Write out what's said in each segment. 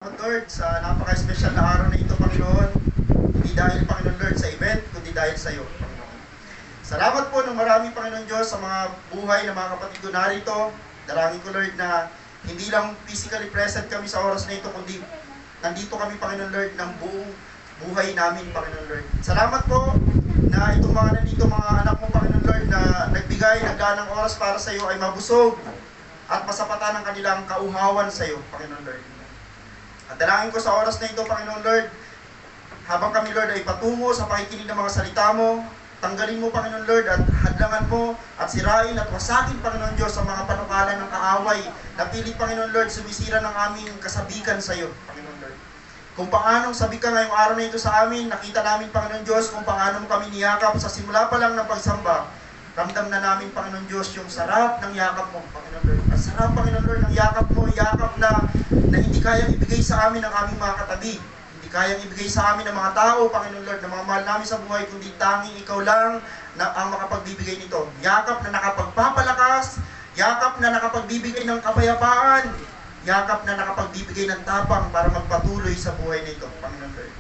Lord, sa napaka-espesyal na araw na ito, Panginoon, hindi dahil, Panginoon Lord, sa event, kundi dahil sa iyo, Panginoon. Salamat po ng marami, Panginoon Diyos, sa mga buhay ng mga kapatid ko narito. Dalangin ko, Lord, na hindi lang physically present kami sa oras na ito, kundi nandito kami, Panginoon Lord, ng buong buhay namin, Panginoon Lord. Salamat po na itong mga nandito, mga anak mo, Panginoon Lord, na nagbigay ng ganang oras para sa iyo ay mabusog at masapatan ng kanilang kauhawan sa iyo, Panginoon Lord. At dalangin ko sa oras na ito, Panginoon Lord, habang kami, Lord, ay patungo sa pakikinig ng mga salita mo, tanggalin mo, Panginoon Lord, at hadlangan mo, at sirain at wasakin, Panginoon Diyos, sa mga panukalan ng kaaway, na pilit, Panginoon Lord, sumisira ng aming kasabikan sa iyo, Panginoon Lord. Kung paanong sabi ka ngayong araw na ito sa amin, nakita namin, Panginoon Diyos, kung paano mo kami niyakap sa simula pa lang ng pagsamba, ramdam na namin, Panginoon Diyos, yung sarap ng yakap mo, Panginoon Lord. Ang sarap, Panginoon Lord, ng yakap mo, yakap na hindi kayang ibigay sa amin ng aming mga katabi. Hindi kayang ibigay sa amin ng mga tao, Panginoon Lord, na mga mahal namin sa buhay, kundi tanging ikaw lang na ang makapagbibigay nito. Yakap na nakapagpapalakas, yakap na nakapagbibigay ng kapayapaan, yakap na nakapagbibigay ng tapang para magpatuloy sa buhay nito, Panginoon Lord.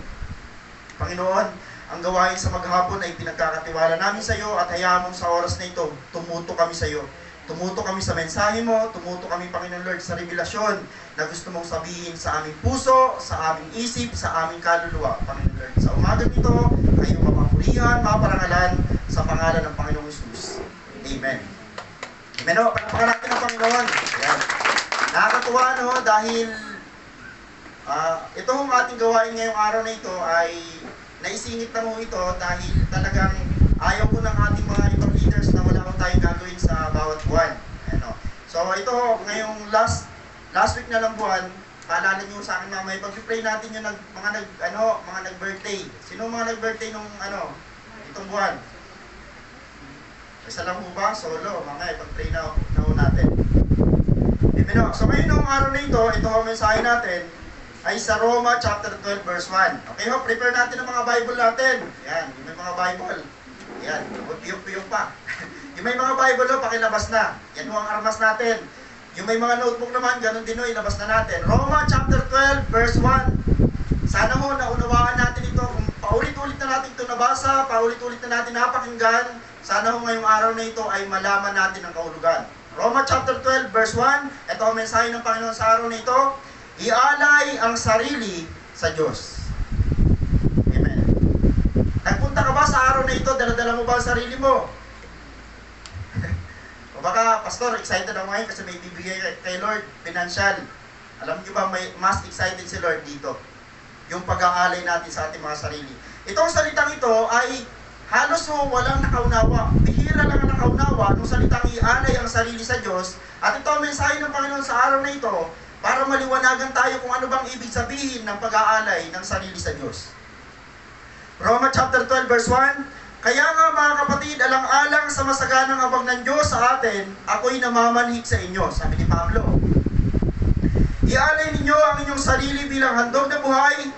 Panginoon, ang gawain sa maghapon ay pinagkakatiwala namin sa iyo at hayaan mong sa oras na ito, tumuto kami sa iyo. Tumuto kami sa mensahe mo, tumuto kami, Panginoon Lord, sa revelasyon na gusto mong sabihin sa aming puso, sa aming isip, sa aming kaluluwa, Panginoon Lord. Sa umaga nito, kayo mapapurihan, maparangalan sa pangalan ng Panginoong Hesus. Amen. Amen o, panapakan natin ang Panginoon. Ayan. Nakakatuwa, no, dahil ito ang ating gawain ngayong araw na ito ay naisingit na mo ito dahil talagang ayaw ko ng ating mga ibang leaders na wala akong tayong gagawin sa bawat buwan. Ano. So ito, ngayong last week na lang buwan, paalala niyo sa akin mamaya, pag-pray natin yung mga nag-birthday. Sino mga nag-birthday nung itong buwan? Isa lang ho ba? Solo. Mamaya, pag-pray na ho natin. So ngayon nung araw na ito ang mensahe natin, ay sa Roma chapter 12 verse 1. Okay ho, prepare natin ang mga Bible natin. Yan, yung may mga Bible. Yan, piyok-piyok pa. Yung may mga Bible ho, pakilabas na. Yan ho ang armas natin. Yung may mga notebook naman, ganun din ho, ilabas na natin. Roma chapter 12 verse 1. Sana ho, naunawaan natin ito. Kung paulit-ulit na natin ito nabasa, paulit-ulit na natin napakinggan, sana ho ngayong araw na ito ay malaman natin ang kahulugan. Roma chapter 12 verse 1. Ito ang mensahe ng Panginoon sa araw na ito. Ialay ang sarili sa Diyos. Amen. Nagpunta ka ba sa araw na ito? Dala-dala mo ba ang sarili mo? O baka, Pastor, excited ako ngayon kasi may bibigay kay Lord, financial. Alam niyo ba, may mas excited si Lord dito. Yung pag-aalay natin sa ating mga sarili. Itong salitang ito ay halos walang nakaunawa. Bihira lang ang nakaunawa nung salitang ialay ang sarili sa Diyos. At ito ang mensahe ng Panginoon sa araw na ito para maliwanagan tayo kung ano bang ibig sabihin ng pag-aalay ng sarili sa Diyos. Roma chapter 12 verse 1. Kaya nga mga kapatid, alang-alang sa masaganang abag ng Diyos sa atin, ako'y namamanhik sa inyo, sabi ni Pablo. Ialay ninyo ang inyong sarili bilang handog na buhay,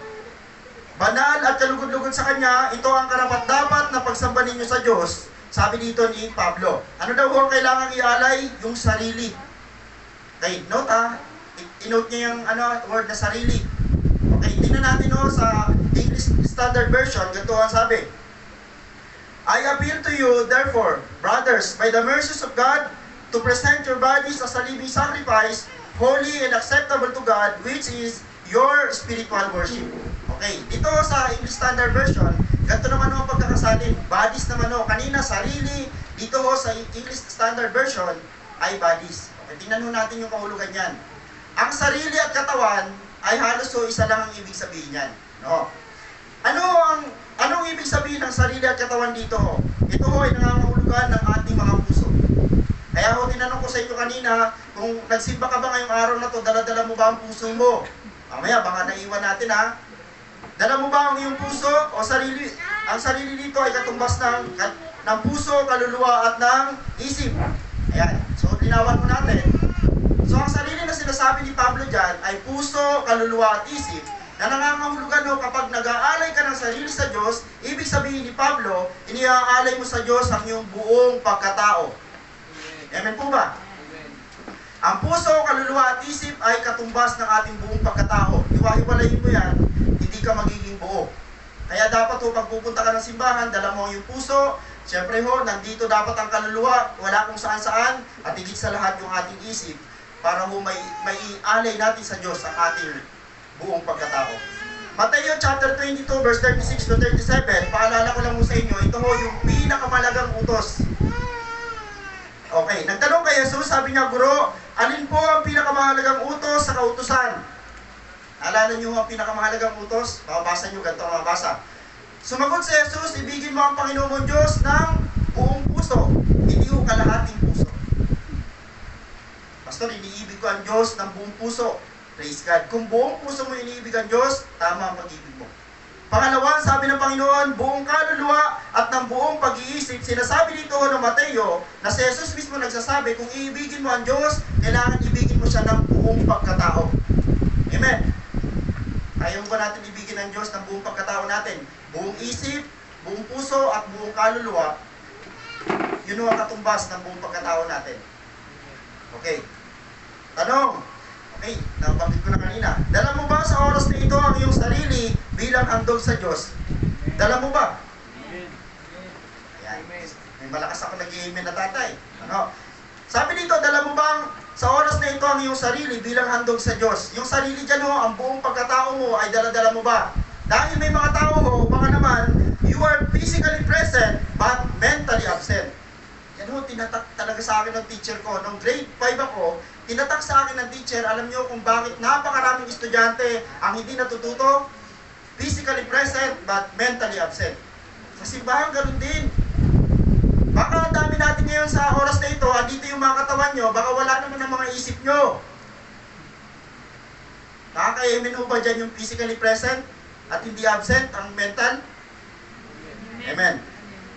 banal at kalugod-lugod sa Kanya. Ito ang karapat-dapat na pagsamba ninyo sa Diyos, sabi dito ni Pablo. Ano daw ang kailangang ialay? Yung sarili. Okay, note inote niya yung word na sarili. Okay, tingnan natin sa English Standard Version, ganito ang sabi. I appeal to you, therefore, brothers, by the mercies of God, to present your bodies as a living sacrifice, holy and acceptable to God, which is your spiritual worship. Okay, dito sa English Standard Version, ganito naman ang pagkakasalin. Bodies naman kanina sarili, dito sa English Standard Version ay bodies. Okay, tingnan natin yung kahulugan yan. Ang sarili at katawan ay halos isa lang ang ibig sabihin niyan. No? Anong ibig sabihin ng sarili at katawan dito? Ito ay nangangahulugan ng ating mga puso. Kaya tinanong ko sa inyo kanina, kung nagsimba ka ba ngayong araw na to, dala-dala mo ba ang puso mo? Mamaya, baka naiwan natin ha. Dala mo ba ang iyong puso o sarili? Ang sarili dito ay katumbas ng puso, kaluluwa at ng isip. Ayan, so linawan mo natin. So ang sarili na sinasabi ni Pablo dyan ay puso, kaluluwa at isip na nangangahulugan kapag nag-aalay ka ng sarili sa Diyos, ibig sabihin ni Pablo, iniaalay mo sa Diyos ang iyong buong pagkatao. Amen po ba? Ang puso, kaluluwa at isip ay katumbas ng ating buong pagkatao. Hiwa hiwalayin mo yan, hindi ka magiging buo. Kaya dapat ho, pag pupunta ka ng simbahan, dala mo yung puso. Siyempre ho, nandito dapat ang kaluluwa, wala kung saan-saan, at higit sa lahat yung ating isip, para ho may alay natin sa Diyos ang ating buong pagkatao. Mateo chapter 22, verse 36 to 37, paalala ko lang ho sa inyo, ito ho yung pinakamalagang utos. Okay, nagtanong kay Jesus, sabi niya, Guro, alin po ang pinakamahalagang utos sa kautusan? Alala niyo ang pinakamahalagang utos? Mababasa niyo, ganito ang mabasa. Sumagot si Jesus, ibigin mo ang Panginoon mong Diyos ng buong puso, hindi ho kalahating puso. Pastor, iniibig ko ang Diyos ng buong puso. Praise God. Kung buong puso mo iniibig ang Diyos, tama ang pag-ibig mo. Pangalawa, sabi ng Panginoon, buong kaluluwa at ng buong pag-iisip. Sinasabi dito ng Mateo na si Jesus mismo nagsasabi, kung iibigin mo ang Diyos, kailangan ibigin mo siya ng buong pagkatao. Amen. Ayaw ba natin ibigin ang Diyos ng buong pagkatao natin? Buong isip, buong puso, at buong kaluluwa, yun ang katumbas ng buong pagkatao natin. Okay. Tanong. Okay, nabanggit ko na kanina. Dala mo ba sa oras na ito ang iyong sarili bilang handog sa Diyos? Dala mo ba? Ayan. May malakas ako nag-i-amen na tatay. Ano? Sabi dito, dala mo bang sa oras na ito ang iyong sarili bilang handog sa Diyos? Yung sarili dyan ho, ang buong pagkatao mo ay dala-dala mo ba? Dahil may mga tao ho, baka naman, you are physically present but mentally absent. Yan ho, tinatak talaga sa akin ng teacher ko. Nung grade 5 ako, tinatak sa akin ng teacher, alam nyo kung bakit napakaraming estudyante ang hindi natututo? Physically present but mentally absent. Sa simbahan, ganun din. Baka ang dami natin ngayon sa oras na ito, andito yung mga katawan nyo, baka wala naman ang mga isip nyo. Nakaka-amen ho ba dyan yung physically present at hindi absent ang mental? Amen.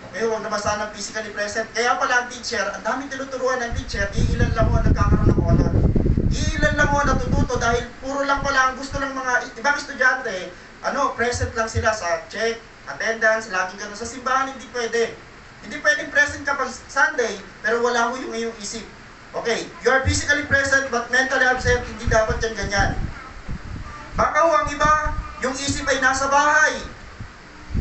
Okay, huwag naman sana physically present. Kaya pala ang teacher, ang daming tinuturuan ng teacher, iilan lang mo ang nagkakaroon ng honor. Iilan lang mo ang natututo dahil puro lang pala ang gusto ng mga ibang estudyante, present lang sila sa check, attendance, laging gano'n. Sa simbahan, hindi pwede. Hindi pwedeng present ka pag Sunday, pero wala mo yung iyong isip. Okay, you are physically present but mentally absent, hindi dapat yan ganyan. Baka ho, ang iba, yung isip ay nasa bahay.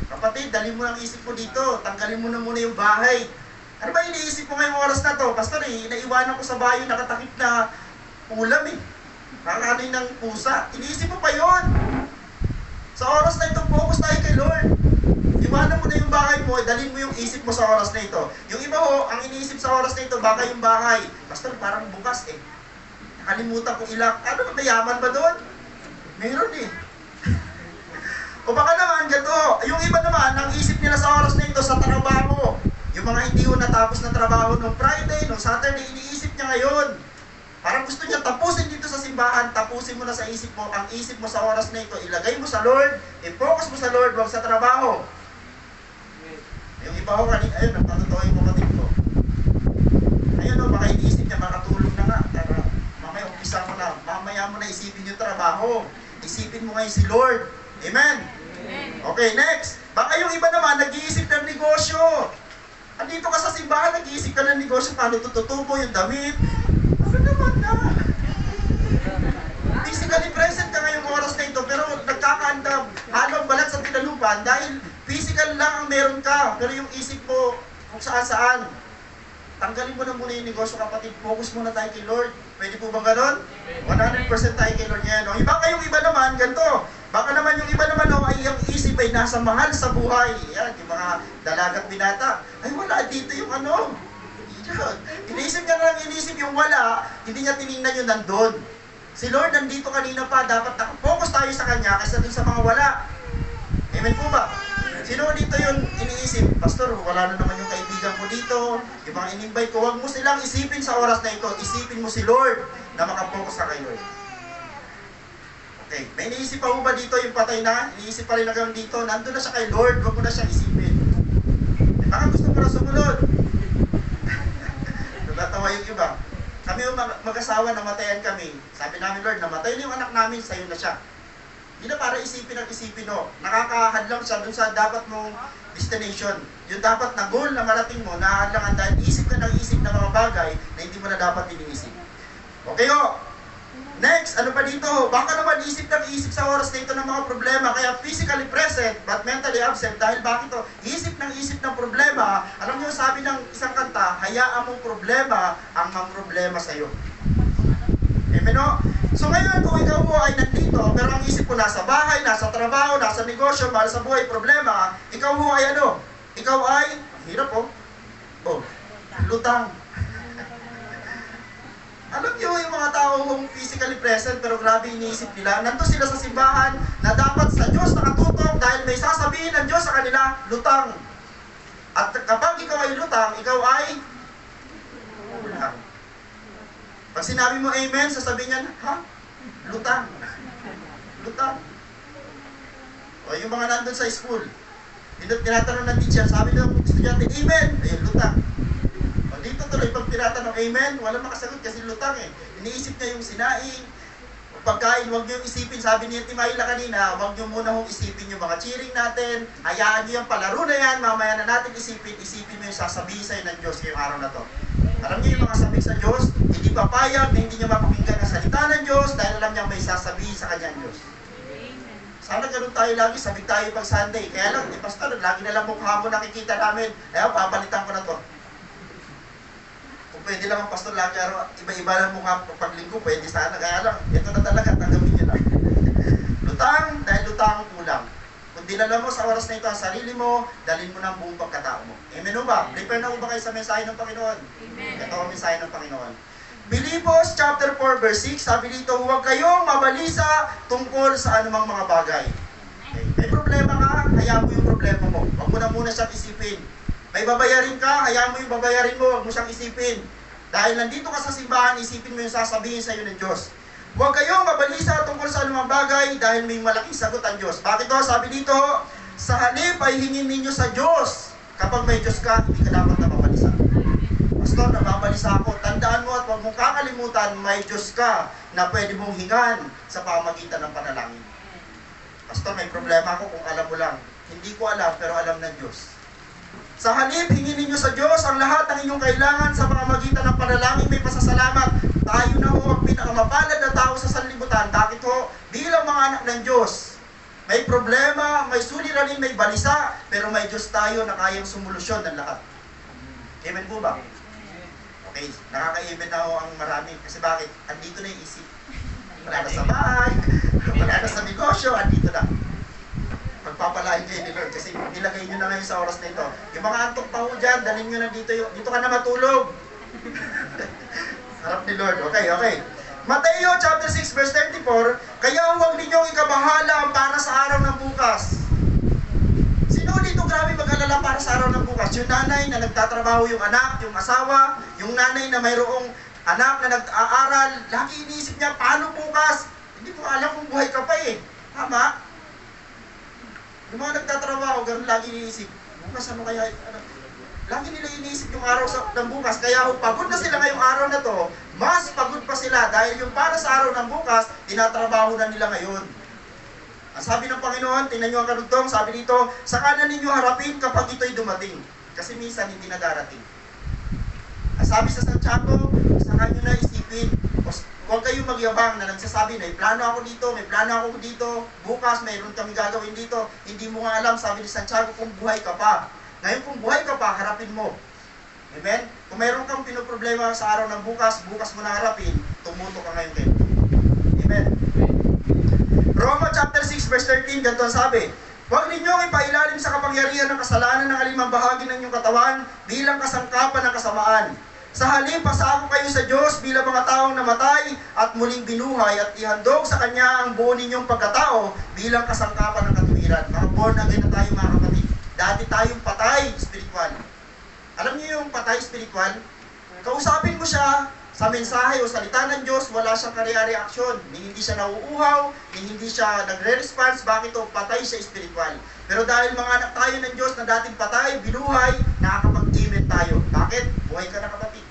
Kapatid, dali mo ang isip mo dito. Tanggalin mo na muna yung bahay. Ano ba iniisip mo ngayong oras na to? Pastor, naiwanan ko sa bahay nakatakip na ulam Nakakanin ng pusa. Iniisip mo pa yon. Sa oras na ito, focus tayo kay Lord. Iwanan mo na yung bahay mo, dalhin mo yung isip mo sa oras na ito. Yung iba ho, ang iniisip sa oras na ito, baka yung bahay. Pastor, parang bukas Nakalimutan ko ilak. Ano, mayaman ba doon? Meron O baka naman, gato. Yung iba naman, ang isip nila sa oras na ito sa trabaho. Yung mga hindi ho natapos na trabaho nung Friday, nung Saturday, iniisip niya ngayon. Parang gusto niya tapusin dito sa simbahan, tapusin mo na sa isip mo. Ang isip mo sa oras na ito, ilagay mo sa Lord, i-focus mo sa Lord, huwag sa trabaho. Yung iba ho, ayun, nagpatutuwa yung kapatid ko. Ayun o, baka iniisip niya, makatulog na nga. Tara, mamaya umpisa mo na, mamaya mo na isipin yung trabaho. Isipin mo ngayon si Lord. Amen? Okay, next. Baka yung iba naman, nag-iisip ng negosyo. Andito ka sa simbahan, nag-iisip ka ng negosyo, paano tututubo yung damit. Ano naman na? Physically present ka ngayong oras na ito, pero nagkakaandam, halong balat sa tinalupan dahil physical lang ang meron ka, pero yung isip mo kung saan-saan. Tanggalin mo na muna yung negosyo, kapatid. Focus muna tayo kay Lord. Pwede po bang ganon? 100% tayo kay Lord ngayon. O, iba kayong iba naman, ganito. Baka naman yung iba naman, ay yung isip ay nasa mahal sa buhay. Yan, yung mga dalagat binata. Ay, wala dito yung Iniisip niya lang, iniisip yung wala, hindi niya tinignan yung nandun. Si Lord nandito kanina pa, dapat focus tayo sa Kanya kaysa dun sa mga wala. Amen po ba? Sino dito yung iniisip? Pastor, wala na naman yung kaibigan ko dito, yung mga in-invite ko. Huwag mo silang isipin sa oras na ito. Isipin mo si Lord na makapokus ka kay Lord. Okay, may iniisip pa mo ba dito yung patay na? Iniisip pa rin na gawin dito. Nandun na siya kay Lord, huwag mo na siyang isipin. Baka gusto mo na sumunod. Nagtatawa yung iba. Kami yung mag-asawa, namatayan kami. Sabi namin, Lord, namatay na yung anak namin, sa'yo na siya. Hindi na para isipin ang isipin, no. Nakakahadlang siya dun sa dapat mong destination. Yung dapat na goal na marating mo, nahadlangan dahil isip ka ng isip ng mga bagay na hindi mo na dapat iniisip. Okay, ho. Next, ano pa dito? Baka naman isip ng isip sa oras na ito ng mga problema, kaya physically present but mentally absent. Dahil bakit to? Isip ng problema. Alam niyo, sabi ng isang kanta, hayaan mong problema ang problema sa iyo. Amen, no? So ngayon, kung ikaw mo ay nandito, pero ang isip mo nasa bahay, nasa trabaho, nasa negosyo, mahal sa buhay, problema, ikaw mo ay ano? Ikaw ay, hirap lutang. Alam niyo yung mga taong physically present pero grabe iniisip nila, nandun sila sa simbahan na dapat sa Diyos nakatutok dahil may sasabihin ng Diyos sa kanila, lutang. At kapag ikaw ay lutang, ikaw ay kulang. Pag sinabi mo amen, sasabihin niyan, ha? Lutang. Lutang. O yung mga nandun sa school, tinatanong ng teacher, sabi ng estudyante, amen. Ayun, lutang. O dito tuloy, pag tinatanong amen, walang makasagot kasi lutang eh. Iniisip niya yung sinaing, pagkain, huwag niyo isipin, sabi ni Timayla kanina, huwag niyo muna hong isipin yung mga cheering natin, hayaan niyo yung palaro na yan, mamaya na natin isipin mo yung sasabihin sa'yo ng Diyos ngayong araw na to. Alam niyo yung mga sabik sa Diyos, hindi papayag na hindi niya mapakinggan ang salita ng Diyos dahil alam niya may sasabihin sa kanya ang Diyos. Sana ganun tayo lagi, sabik tayo pag Sunday. Kaya lang, pastor, lagi na lang mukha mo nakikita namin. Kaya papalitan ko na to. Kung pwede lang ang pastor lagi araw, iba-iba lang mukha pag linggo, pwede sana. Kaya lang, ito na talaga, tanggapin niyo lang. Lutang, dahil lutang kulang. Kung dinala mo sa oras na ito ang sarili mo, dalhin mo ng buong pagkatao mo. Amen o ba? Prepare na mo ba kayo sa mensahe ng Panginoon? Amen. Ito ang mensahe ng Panginoon. Filipos chapter 4 verse 6, sabi dito, huwag kayong mabalisa tungkol sa anumang mga bagay. Okay. May problema ka, hayaan mo yung problema mo. Huwag mo na muna siyang isipin. May babayarin ka, hayaan mo yung babayarin mo, huwag mo siyang isipin. Dahil nandito ka sa simbahan, isipin mo yung sasabihin sa iyo ng Diyos. Huwag kayong mabalisa tungkol sa anumang bagay dahil may malaking sagot ang Diyos. Bakit to? Sabi dito, sa halip ay hingin ninyo sa Diyos. Kapag may Diyos ka, hindi ka dapat na mabalisa. Pastor, nababalisa ako. Tandaan mo at huwag mong kakalimutan, may Diyos ka na pwede mong hingan sa pamagitan ng panalangin. Pastor, may problema ako kung alam mo lang. Hindi ko alam, pero alam ng Diyos. Sa halip, hingin ninyo sa Diyos ang lahat ng inyong kailangan sa pamamagitan ng panalangin, may pasasalamat. Tayo na ho ang pinakamapalad na tao sa sanlibutan. Bakit ho? Bilang mga anak ng Diyos, may problema, may suliranin, may balisa, pero may Diyos tayo na kayang sumulusyon ng lahat. Amen po ba? Okay, nakaka-amen na ho ang marami. Kasi bakit? Andito na yung isip. Wala na sa bahay, wala na sa negosyo, andito na. Pagpapalain kayo ni Lord kasi nilagay nyo na ngayon sa oras na ito. Yung mga antok pa ho dyan, dalhin nyo na dito, dito ka na matulog. Harap ni Lord. Okay. Mateo chapter 6 verse 34, kaya huwag ninyong ikabahala para sa araw ng bukas. Sino dito grabe mag-alala para sa araw ng bukas? Yung nanay na nagtatrabaho yung anak, yung asawa, yung nanay na mayroong anak na nag-aaral, lagi iniisip niya, paano bukas? Hindi ko alam kung buhay ka pa eh. Tama? Yung mga nagtatrabaho, ganun lagi iniisip, bukas ano kaya, lagi nila iniisip yung araw ng bukas, kaya kung pagod na sila ngayong araw na to, mas pagod pa sila dahil yung para sa araw ng bukas, tinatrabaho na nila ngayon. Ang sabi ng Panginoon, tingnan nyo ang karugtong, sabi dito, saka na ninyo harapin kapag ito'y dumating. Kasi minsan hindi na darating. Ang sabi sa Santiago, saka nyo na isipin, huwag kayong magyabang na nagsasabi, may plano ako dito, may plano ako dito, bukas mayroon kami gagawin dito, hindi mo nga alam, sabi ni Santiago, kung buhay ka pa. Ngayon kung buhay ka pa, harapin mo. Amen? Kung mayroon kang pinoproblema sa araw ng bukas, bukas mo na harapin, tumuto ka ngayon kayo. Amen? Roma chapter 6 verse 13, ganito ang sabi, huwag ninyong ipailalim sa kapangyarihan ng kasalanan ng alimang bahagi ng inyong katawan bilang kasangkapan ng kasamaan. Sa halip, pasako kayo sa Diyos bilang mga taong namatay at muling binuhay at ihandog sa Kanya ang buo ninyong pagkatao bilang kasangkapan ng katuwiran. Mga born again na tayo mga kapatid. Dati tayong patay spiritual. Alam niyo yung patay spiritual? Kausapin mo siya sa mensahe o salita ng Diyos, wala siyang kare-reaksyon. Hindi siya nauuhaw, hindi siya nagre-response. Bakit o? Patay siya spiritual. Pero dahil mga anak tayo ng Diyos na dating patay, binuhay, nakakapag-amen tayo. Bakit? Buhay ka na kapatid.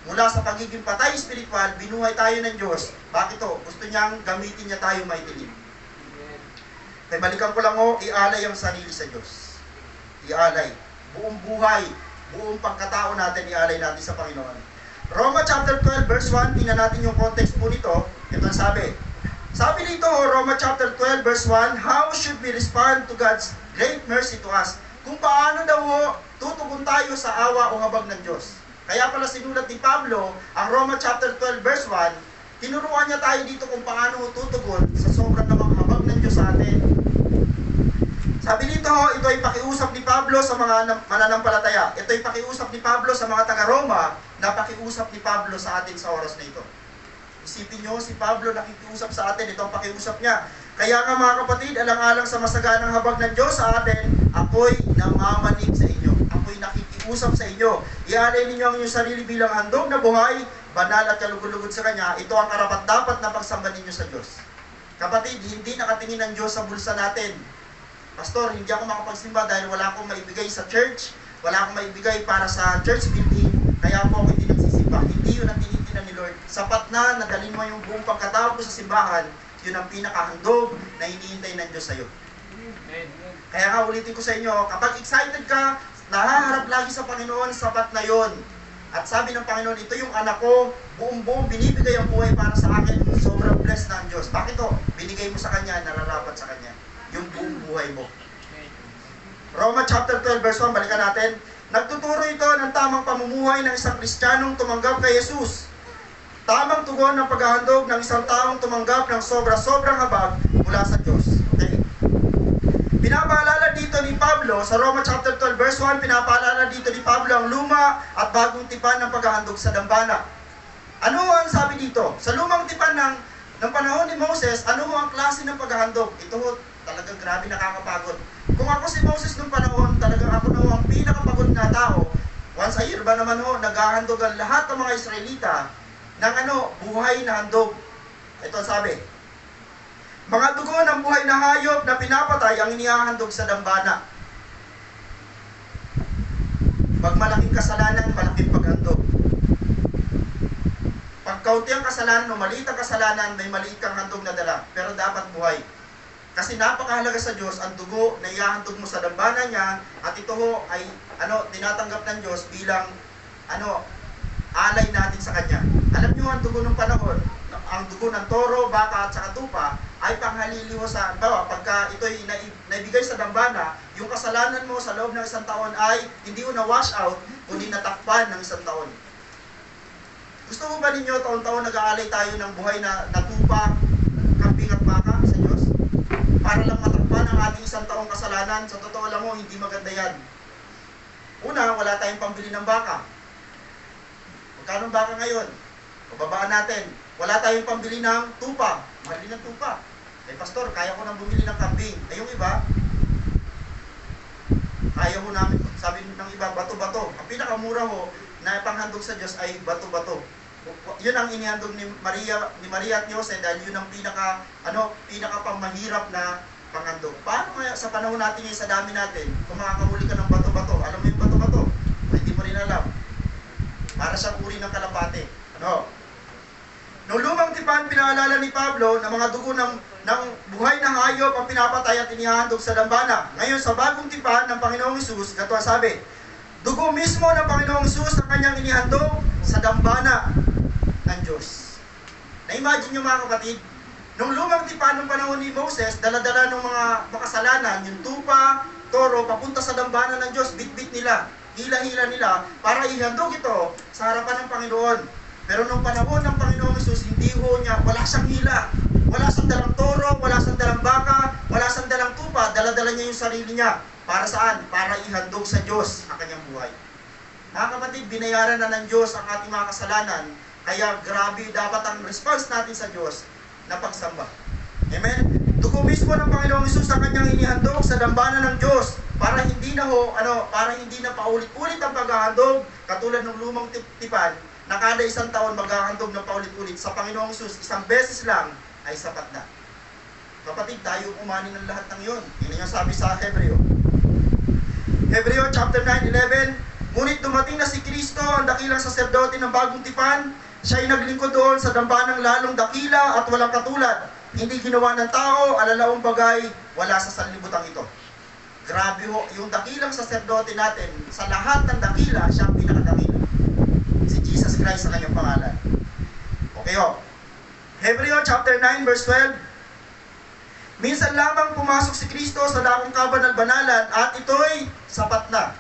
Mula sa pagiging patay spiritual, binuhay tayo ng Diyos. Bakit o? Gusto niyang gamitin niya tayo may dilim. Kaya balikan ko lang o, ialay ang sarili sa Diyos. Ialay. Buong buhay, buong pagkatao natin, ialay natin sa Panginoon. Roma chapter 12 verse 1, tingnan natin yung context po nito. Ito ang sabi. Sabi dito, Roma chapter 12 verse 1, how should we respond to God's great mercy to us? Kung paano daw tutugon tayo sa awa o habag ng Diyos. Kaya pala sinulat ni Pablo, ang Roma chapter 12 verse 1, tinuruan niya tayo dito kung paano tutugon sa sobrang namang habag ng Diyos sa atin. Sabi dito, ito ay pakiusap ni Pablo sa mga mananampalataya. Ito ay pakiusap ni Pablo sa mga taga-Roma na pakiusap ni Pablo sa atin sa oras na ito. Isipin nyo, si Pablo nakikiusap sa atin, ito ang pakiusap niya. Kaya nga mga kapatid, alang-alang sa masaganang habag ng Diyos sa atin, ako'y namamanig sa inyo. Ako'y nakikiusap sa inyo. Ialay ninyo ang inyong sarili bilang handog na buhay, banal at kalugod-lugod sa Kanya. Ito ang karapat-dapat na pagsamba ninyo sa Diyos. Kapatid, hindi nakatingin ang Diyos sa bulsa natin. Pastor, hindi ako makapagsimba dahil wala akong maibigay sa church, wala akong maibigay para sa church building, kaya po ako hindi nagsisimba. Hindi yun ang tinitingnan ni Lord. Sapat na nadalhin mo yung buong pagkatao mo sa simbahan, yun ang pinakahandog na hinihintay ng Diyos sa'yo. Kaya nga ulitin ko sa inyo, kapag excited ka, nahaharap lagi sa Panginoon, sapat na yon. At sabi ng Panginoon, ito yung anak ko, buong binibigay ang buhay para sa akin, sobrang blessed na ang Diyos. Bakit to? Binigay mo sa Kanya, nararapat sa Kanya. Yung buong buhay mo. Roma chapter 12 verse 1, balikan natin. Nagtuturo ito ng tamang pamumuhay ng isang Kristiyanong tumanggap kay Jesus. Tamang tugon ng paghahandog ng isang taong tumanggap ng sobra-sobrang habag mula sa Diyos. Okay. Pinapaalala dito ni Pablo, sa Roma chapter 12 verse 1, pinapaalala dito ni Pablo ang luma at bagong tipan ng paghahandog sa dambana. Ano ang sabi dito? Sa lumang tipan ng panahon ni Moses, ano ang klase ng paghahandog? Ito talagang grabe nakakapagod. Kung ako si Moses nung panahon, talagang ako na ang pinakapagod na tao. Once a year ba naman naghahandog ang lahat ng mga Israelita ng buhay na handog. Ito sabi, mga dugo ng buhay na hayop na pinapatay ang inihahandog sa dambana. Pag malaking kasalanan, malaking paghandog. Pag kaunti ang kasalanan o maliit ang kasalanan, may maliit kang handog na dala. Pero dapat buhay. Kasi napakahalaga sa Diyos ang dugo na ihahandog mo sa dambana niya at ito ay tinatanggap ng Diyos bilang alay natin sa Kanya. Alam niyo ang dugo ng panahon, ang dugo ng toro, baka at saka tupa ay panghaliliho sa pagka ito ay naibigay sa dambana, yung kasalanan mo sa loob ng isang taon ay hindi mo na-wash out kundi natakpan ng isang taon. Gusto mo ba ninyo taon-taon nag-aalay tayo ng buhay na tupa, kambing at baka sa Diyos? Para lang matakpan ang ating isang taong kasalanan, sa totoo lang mo, hindi maganda yan. Una, wala tayong pambili ng baka. Magkano baka ngayon? Pababaan natin. Wala tayong pambili ng tupa. Mahal din ng tupa. Pastor, kaya ko nang bumili ng kambing. Ay, yung iba, kaya ho namin, sabi ng iba, bato-bato. Ang pinakamura na panghandog sa Diyos ay bato-bato. Yun ang inihandog ni Maria at Jose dahil yun ang pinakamahirap na panghandog. Paano kaya sa panahon natin ngayon, sa dami natin, kung makakahuli ka ng bato-bato? Alam mo yung bato-bato? Hindi mo rin alam. Para siyang uri ng kalapate. Noong lumang tipan, pinaalala ni Pablo na mga dugo ng buhay na hayop ang pinapatay at inihahandog sa dambana. Ngayon, sa bagong tipan ng Panginoong Hesus, gato ang sabi, dugo mismo ng Panginoong Hesus ang kanyang inihandog sa dambana ng Diyos. Na-imagine nyo mga kapatid, nung lumang tipan ng panahon ni Moses, dala-dala ng mga makasalanan, yung tupa, toro, papunta sa dambana ng Diyos, bit-bit nila, hila-hila nila, para ihandog ito sa harapan ng Panginoon. Pero nung panahon ng Panginoong Hesus, wala siyang hila, wala siyang dalang toro, wala siyang dalang baka, wala siyang dalang tupa, dala-dala niya yung sarili niya. Para saan? Para ihandog sa Diyos ang kanyang buhay. Mga kapatid, binayaran na ng Diyos ang ating mga kasalanan, kaya grabe dapat ang response natin sa Diyos na pagsamba. Amen? Dugo mismo ng Panginoong Hesus ang kanyang inihandog sa dambana ng Diyos para hindi na paulit-ulit ang paghahandog katulad ng lumang tipan na kada isang taon maghahandog ng paulit-ulit. Sa Panginoong Hesus, isang beses lang ay sapat na. Kapatid, tayo umani ng lahat ng yun. Yun yung sabi sa Hebreo. Hebreo chapter 9:11, ngunit dumating na si Kristo, ang dakilang saserdote ng bagong tipan. Siya ay naglingkod doon sa dambanang lalong dakila at walang katulad. Hindi ginawa ng tao, alalaong bagay, wala sa sanlibutan ito. Grabe yung dakilang saserdote natin, sa lahat ng dakila, siya ang pinakadakila. Si Jesus Christ sa kanyang pangalan. Okay Hebreo chapter 9 verse 12. Minsan lamang pumasok si Kristo sa dakong kabanal-banalan at ito'y sapat na.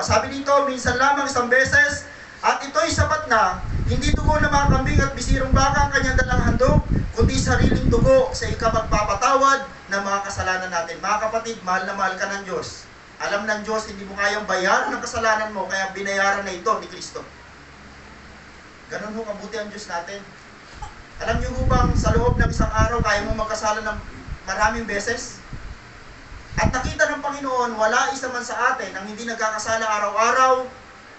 Sabi dito, minsan lamang isang beses at ito'y sapat na, hindi dugo ng mga kambing at bisirong baka ang kanyang dalang handog, kundi sariling dugo sa ikapagpapatawad ng mga kasalanan natin. Mga kapatid, mahal na mahal ka ng Diyos. Alam ng Diyos, hindi mo kayang bayaran ng kasalanan mo, kaya binayaran na ito ni Kristo. Ganun ho kabuti ang Diyos natin. Alam niyo ho bang sa loob ng isang araw, kaya mo magkasala ng maraming beses? At nakita ng Panginoon, wala isa man sa atin ang hindi nagkakasala araw-araw,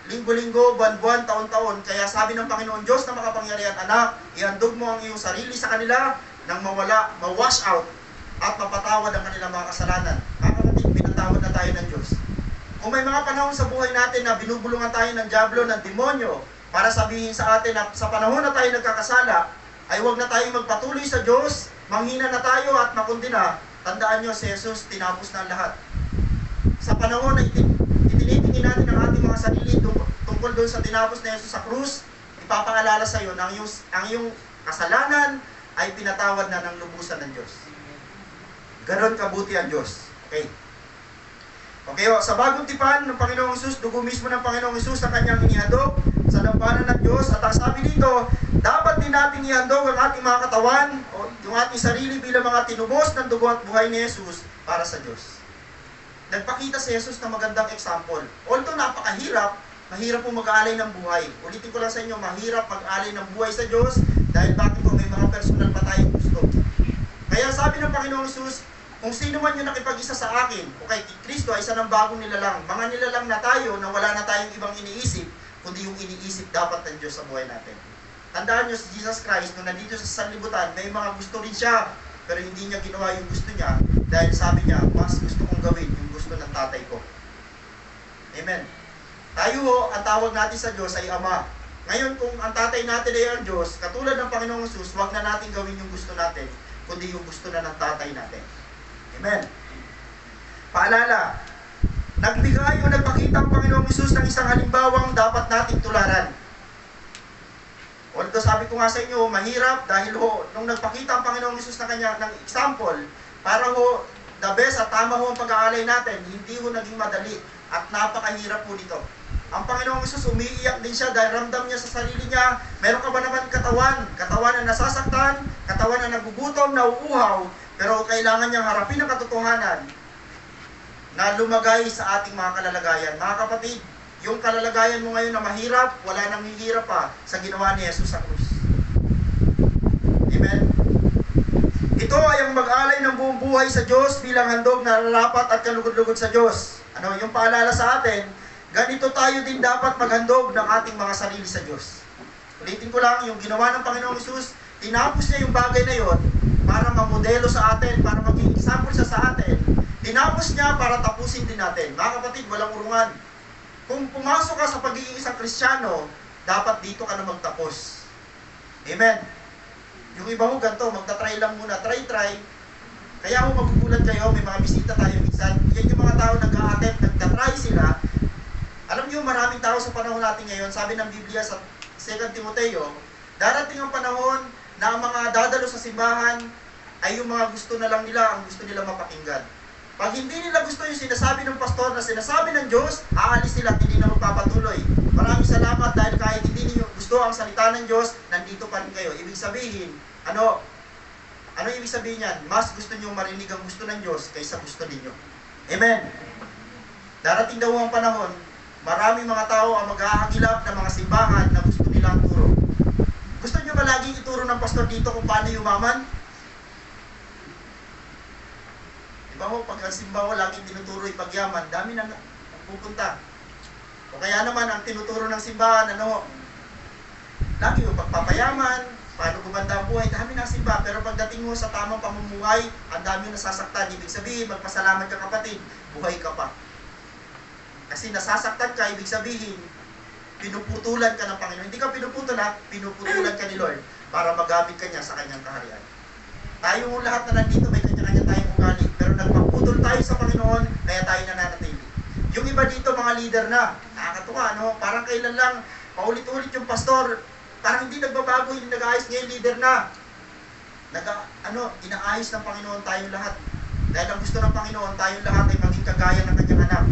linggo-linggo, buwan-buwan, taon-taon. Kaya sabi ng Panginoon Diyos na makapangyarihan, anak, ihandog mo ang iyong sarili sa kanila nang mawala, ma-wash out, at mapatawad ang kanilang mga kasalanan. Mga kapatid, pinatawad na tayo ng Diyos. Kung may mga panahon sa buhay natin na binubulungan tayo ng dyablo, ng demonyo, para sabihin sa atin na sa panahon na tayo nagkakasala, ay huwag na tayong magpatuloy sa Diyos, manghina na tayo at makundina. Tandaan nyo, si Jesus tinapos na ang lahat. Sa panahon na itinitingin natin ang ating mga sarili tungkol doon sa tinapos na Jesus sa krus, ipapaalala sa iyo na ang iyong kasalanan ay pinatawad na ng lubusan ng Diyos. Ganon kabuti ang Diyos. Okay. Okay, sa bagong tipan ng Panginoong Hesus, dugo mismo ng Panginoong Hesus sa kanyang inihandog sa lampanan ng Diyos. At ang sabi dito, dapat din natin ihandog ang ating mga katawan o yung ating sarili bilang mga tinubos ng dugo at buhay ni Jesus para sa Diyos. Nagpakita si Jesus ng magandang example. Although napakahirap, mahirap po mag-aalay ng buhay. Ulitin ko lang sa inyo, mahirap mag-aalay ng buhay sa Diyos dahil bakit po may mga personal pa tayong gusto. Kaya sabi ng Panginoong Hesus, kung sino man yung nakipag-isa sa akin o kay Kristo ay isa ng bagong nilalang. Mga nilalang na tayo na wala na tayong ibang iniisip, kundi yung iniisip dapat ng Diyos sa buhay natin. Tandaan nyo si Jesus Christ, nung nandito sa sanlibutan, may mga gusto rin siya, pero hindi niya ginawa yung gusto niya dahil sabi niya, mas gusto kong gawin yung gusto ng tatay ko. Amen. Tayo ho, ang tawag natin sa Diyos ay Ama. Ngayon, kung ang tatay natin ay ang Diyos, katulad ng Panginoong Hesus, huwag na natin gawin yung gusto natin, kundi yung gusto na ng tatay natin. Amen. Paalala, nagbigay o nagpakita ang Panginoong Hesus ng isang halimbawang dapat nating tularan. Although sabi ko nga sa inyo, mahirap dahil ho, nung nagpakita ang Panginoong Hesus ng example, para ho, the best at tama ho ang pag-aalay natin, hindi ho naging madali at napakahirap po nito. Ang Panginoong Hesus umiiyak din siya dahil ramdam niya sa sarili niya, meron ka ba naman katawan na nasasaktan, katawan na nagugutom, nauuhaw, pero kailangan niyang harapin ang katotohanan na lumagay sa ating mga kalalagayan. Mga kapatid, yung kalalagayan mo ngayon na mahirap, wala nang hihirap pa sa ginawa ni Jesus sa krus. Amen? Ito ay ang mag-alay ng buong buhay sa Diyos bilang handog na lalapat at kalugod-lugod sa Diyos. Yung paalala sa atin, ganito tayo din dapat maghandog ng ating mga sarili sa Diyos. Ulitin ko lang, yung ginawa ng Panginoong Hesus, tinapos niya yung bagay na yon para mamodelo sa atin, para maging example siya sa atin. Tinapos niya para tapusin din natin. Mga kapatid, walang urungan. Kung pumasok ka sa pagiging isang Kristiyano, dapat dito ka na magtapos. Amen. Yung iba ho ganito, magta-try lang muna, try. Kaya ho magugulat kayo, may mga bisita tayo minsan. Yan yung mga tao nag-a-attempt, nagta-try sila. Alam niyo, maraming tao sa panahon natin ngayon, sabi ng Biblia sa 2 Timoteo, darating ang panahon na ang mga dadalo sa simbahan ay yung mga gusto na lang nila, ang gusto nila mapakinggan. Pag hindi nila gusto yung sinasabi ng pastor na sinasabi ng Diyos, aalis sila at hindi na magpapatuloy. Maraming salamat dahil kahit hindi niyo gusto ang salita ng Diyos, nandito pa rin kayo. Ibig sabihin, ano ibig sabihin yan? Mas gusto niyo marinig ang gusto ng Diyos kaysa gusto ninyo. Amen. Darating daw ang panahon, maraming mga tao ang maghahagilap ng mga simbahan na gusto nilang turo. Gusto niyo ba laging ituro ng pastor dito kung paano yumaman? Diba ho, pag ang simbahan laging tinuturo ipagyaman, dami na pupunta. O kaya naman, ang tinuturo ng simbahan, lagi yung pagpapayaman, paano gumanda ang buhay, dami ng simbahan. Pero pagdating mo sa tamang pamumuhay, ang dami yung nasasaktan. Ibig sabihin, magpasalamat ka kapatid, buhay ka pa. Kasi nasasaktan ka, ibig sabihin, pinuputulan ka ng Panginoon. Hindi ka pinuputulan ka ni Lord para magamit ka niya sa kanyang kaharian. Tayo lahat na nandito, may kanya-kanya tayong ugali, pero nagpaputol tayo sa Panginoon, kaya tayo nananatili. Yung iba dito, mga leader na, nakakatuwa, parang kailan lang, paulit-ulit yung pastor, parang hindi nagbabago, hindi nag-ayos, ngayon leader na. inaayos ng Panginoon tayong lahat. Dahil ang gusto ng Panginoon, tayong lahat ay maging kagaya ng kanyang anak.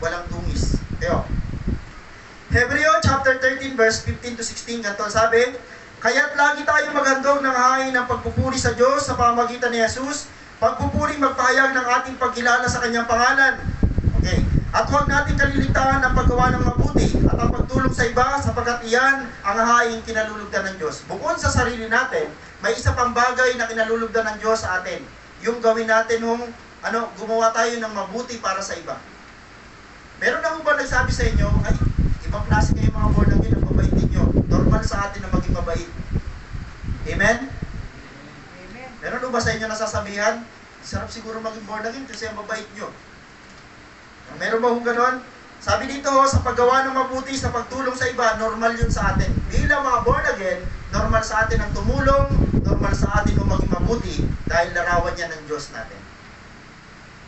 Walang dungis. Kaya, Hebreo chapter 13 verse 15 to 16, ganito sabi, kaya't lagi tayo maghandog ng hain ng pagpupuri sa Diyos sa pamamagitan ni Jesus, pagpupuring magpahayag ng ating pagkilala sa kanyang pangalan. Okay. At huwag natin kaliligtaan ang paggawa ng mabuti at ang pagtulong sa iba sapagkat iyan ang haing kinalulugdan ng Diyos. Bukod sa sarili natin, may isa pang bagay na kinalulugdan ng Diyos sa atin. Yung gawin natin gumawa tayo ng mabuti para sa iba. Meron na ba nagsabi sa inyo, ay, ibang klase kayo mga born again, ang mabait ninyo. Normal sa atin na maging mabait. Amen? Amen. Meron ba sa inyo nasasabihan, sarap siguro maging born again kasi ang mabait nyo. Meron ba kung ganon? Sabi dito, sa paggawa ng mabuti, sa pagtulong sa iba, normal yun sa atin. Bilang mga born again, normal sa atin ang tumulong, normal sa atin ang maging mabuti dahil larawan yan ng Diyos natin.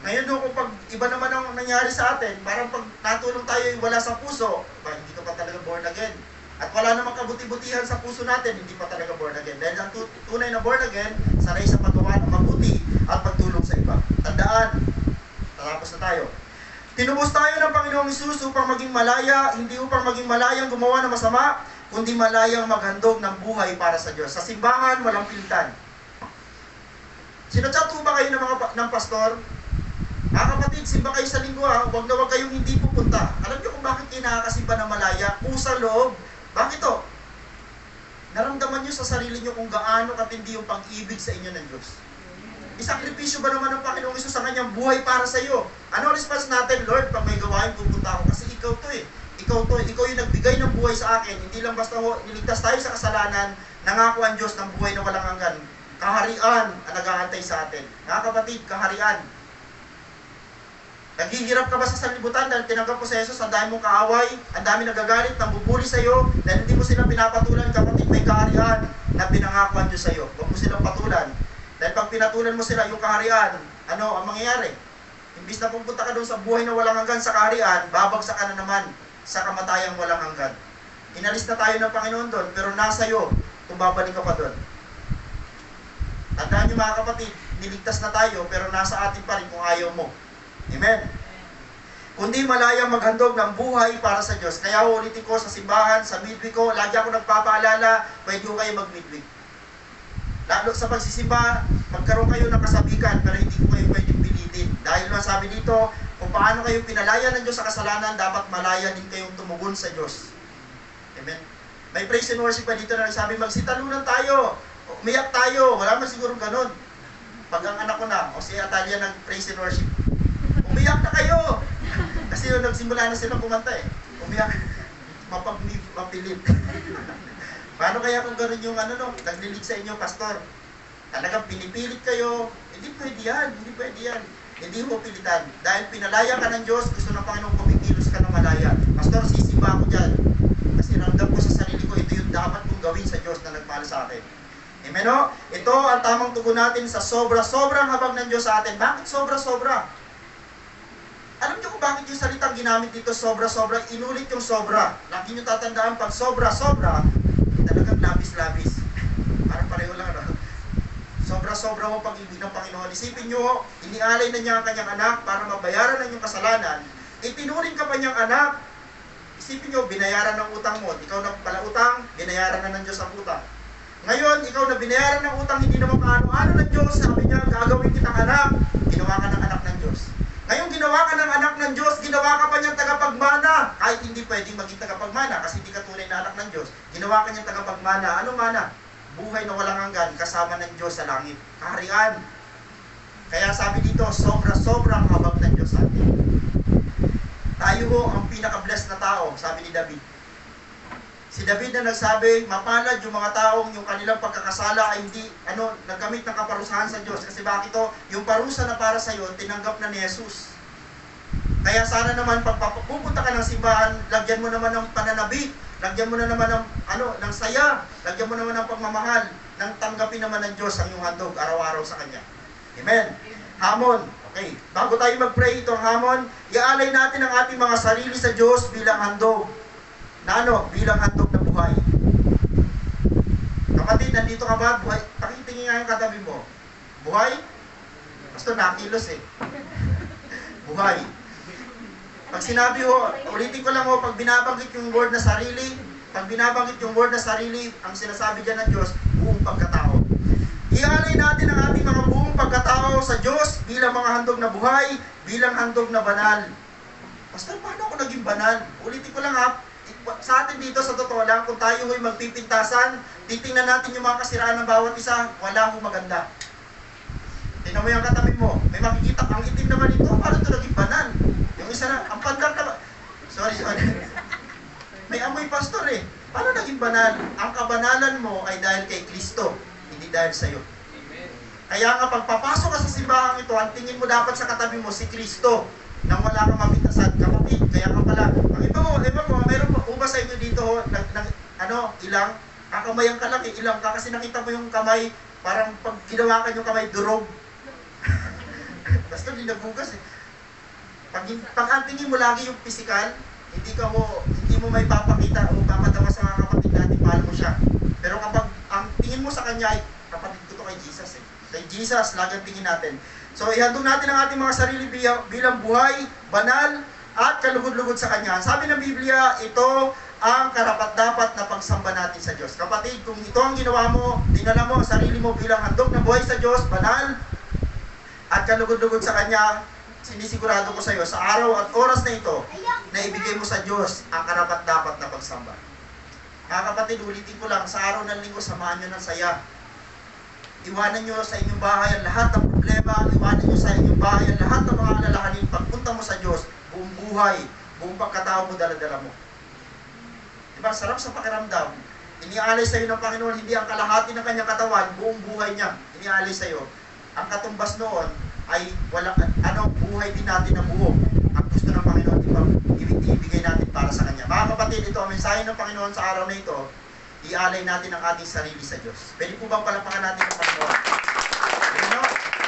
Ngayon kung pag iba naman ang nangyari sa atin, parang pag natulong tayo wala sa puso, hindi ka pa talaga born again. At wala namang kabuti-butihan sa puso natin, hindi pa talaga born again. Dahil ang tunay na born again, sanay sa paggawa ng mabuti at pagtulong sa iba. Tandaan, tatapos na tayo. Tinubos tayo ng Panginoong Hesus upang maging malaya, hindi upang maging malayang gumawa ng masama, kundi malayang maghandog ng buhay para sa Diyos. Sa simbahan, walang pilitan. Sinachat ba kayo ng pastor? Mga kapatid, simba kayo sa linggo huwag na huwag kayong hindi pupunta. Alam niyo kung bakit kayo nakakasimba ng malaya? Pusa loob. Bakit to? Naramdaman niyo sa sarili niyo kung gaano katindi yung pag-ibig sa inyo ng Diyos. Isakripisyo ba naman ng Panginoong Hesus sa kanyang buhay para sa iyo? Ano ang response natin? Lord, pag may gawain, pupunta ako. Kasi ikaw to eh. Ikaw yung nagbigay ng buhay sa akin. Hindi lang basta niligtas tayo sa kasalanan, nangako ang Diyos ng buhay na walang hanggan. Kaharian ang nag-aantay sa atin. Mga kapatid, kaharian. Naghihirap ka ba sa sanlibutan dahil tinanggap mo sa Jesus, ang dami mong kaaway, ang dami nagagalit, nambubuli sa iyo, dahil hindi mo silang pinapatulan, kapatid, may kaharian na pinangako ang Diyos sa iyo. Huwag mo silang patulan. Dahil pag pinatulan mo sila yung kaharian, ano ang mangyayari? Imbis na pupunta ka doon sa buhay na walang hanggan sa kaharian, babagsak ka na naman sa kamatayang walang hanggan. Inalis na tayo ng Panginoon doon, pero nasa iyo kung babalik ka pa doon. Tandaan niyo mga kapatid, niligtas na tayo, pero nasa atin pa rin kung ayaw mo. Amen? Kundi malayang maghandog ng buhay para sa Diyos. Kaya ulitin ko sa simbahan, sa midweek ko, lagi ako nagpapaalala, pwede ko kayo mag-midweek. Lalo sa pagsisimba, magkaroon kayo ng kasabikan, pero hindi ko kayo pwedeng pilitin. Dahil sabi dito, kung paano kayo pinalaya ng Diyos sa kasalanan, dapat malaya din kayong tumugon sa Diyos. Amen? May praise and worship pa dito na nagsabi, magsitalunan tayo, umiyak tayo, wala man siguro ganun. Pag ang anak ko na, o si Atalia nag-praise and worship, umiyak na kayo! Kasi nagsimula na silang kumanta eh. Umiyak, mapilit. Paano kaya kung gano'n yung naglilig sa inyo, pastor? Talagang pinipilit kayo, hindi pwede yan, hindi mo pilitan. Dahil pinalaya ka ng Diyos, gusto ng Panginoon kumikilos ka ng malaya. Pastor, sisimba ako dyan. Kasi ramdam ko sa sarili ko, ito yung dapat kong gawin sa Diyos na nagmahal sa atin. Amen o? Ito ang tamang tugon natin sa sobrang habag ng Diyos sa atin. Bakit sobra-sobra? Alam niyo kung bakit yung salitang ginamit dito sobra-sobra? Inulit yung sobra. Lagi niyo tatandaan, pag sobra-sobra, talagang labis-labis. Parang pareho lang, sobra-sobra mo pag-ibig ng Panginoon. Isipin nyo, inialay na niya ang kanyang anak para mabayaran ng iyong kasalanan. Itinuring ka pa niyang anak. Isipin nyo, binayaran ng utang mo. Ikaw na pala utang, binayaran na ng Diyos ang utang. Ngayon, ikaw na binayaran ng utang, hindi naman kaano-ano ng Diyos. Sabi niya, gagawin kitang anak. Ginawa ka ng anak ng Diyos. Ngayon, ginawa ka ng anak ng Diyos, ginawa ka pa niyang tagapagmana. Kahit hindi pwedeng maging tagapagmana kasi hindi ka tunay na anak ng Diyos. Ginawa ka niyang tagapagmana. Ano mana? Buhay na walang hanggan, kasama ng Diyos sa langit. Kaharian. Kaya sabi dito, sobrang habag ng Diyos sa atin. Tayo ho ang pinaka-blessed na tao, sabi ni David. Si David na nagsabi, mapalad yung mga taong yung kanilang pagkakasala ay hindi, nagkamit ng kaparusahan sa Diyos. Kasi bakit to? Yung parusa na para sa iyo, tinanggap na ni Jesus. Kaya sana naman, pag pupunta ka ng simbahan, lagyan mo naman ng pananabik, lagyan mo na naman ng saya, lagyan mo naman ng pagmamahal, nang tanggapin naman ng Diyos ang iyong handog araw-araw sa Kanya. Amen? Hamon. Okay. Bago tayo mag-pray itong hamon, iaalay natin ang ating mga sarili sa Diyos bilang handog. Bilang handog na buhay. Kapatid, nandito ka ba? Buhay. Pakitingin nga yung katabi mo. Buhay? Pastor, nakilos eh. Buhay. Pag sinabi ho, ulitin ko lang ho, pag binabanggit yung word na sarili, ang sinasabi dyan ng Diyos, buong pagkatao. Ialay natin ang ating mga buong pagkatao sa Diyos bilang mga handog na buhay, bilang handog na banal. Pastor, paano ako naging banal? Ulitin ko lang ha, sa atin dito, sa totoo lang, kung tayo ho'y magpipintasan, titingnan natin yung mga kasiraan ng bawat isa, wala hong maganda. Tingnan mo yung katabi mo, may makikita, ang itim naman ito, paano ito naging banal? Yung isa na, ang pandar ka ba? Sorry. May amoy pastor eh. Paano naging banal? Ang kabanalan mo ay dahil kay Kristo, hindi dahil sa iyo. Kaya nga pagpapasok ka sa simbahan ito, ang tingin mo dapat sa katabi mo si Kristo nang wala kang mapintasan. Kapatid, kaya ka pala. Ang iba mo, meron pa uba sa inyo dito, ilang, kakamayan ka lang eh, ilang ka kasi nakita mo yung kamay, parang pag ginawa ka yung kamay, durog. Basta hindi nabugas eh. Pag ang tingin mo lagi yung physical, hindi mo may papakita o papatawa sa mga kapatid natin, mahal mo siya. Pero kapag ang tingin mo sa kanya ay, kapatid ko to kay Jesus eh. Kay Jesus, lagi ang tingin natin. So, ihandog natin ang ating mga sarili bilang buhay, banal, at kalugod-lugod sa Kanya. Sabi ng Biblia, ito ang karapat-dapat na pagsamba natin sa Diyos. Kapatid, kung ito ang ginawa mo, dinala mo ang sarili mo bilang handog na buhay sa Diyos, banal, at kalugod-lugod sa Kanya, sinisigurado ko sa iyo, sa araw at oras na ito, na ibigay mo sa Diyos ang karapat-dapat na pagsamba. Mga kapatid, ulitin ko lang, sa araw ng linggo, samahan nyo ng saya. Iwanan nyo sa inyong bahay ang lahat ng problema, iwanan nyo sa inyong bahay ang lahat ng mga alalahanin. Pagpunta mo sa Diyos, buong buhay, buong pagkatao mo, dala-dala mo. Diba? Sarap sa pakiramdam. Iniaalay sa iyo ng Panginoon, hindi ang kalahati ng kanyang katawan, buong buhay niya, iniaalay sa iyo. Ang katumbas noon ay buhay din natin na buo. Ang gusto ng Panginoon, ibigay natin para sa Kanya. Mga kapatid, ito ang mensahe ng Panginoon sa araw na ito, ialay natin ang ating sarili sa Diyos. Pwede po bang palapakan natin ang Panginoon?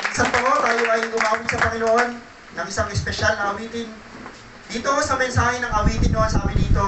Minsan po tayo ay umawit sa Panginoon ng isang espesyal na awitin. Dito sa mensahe ng awitin noon, sabi dito,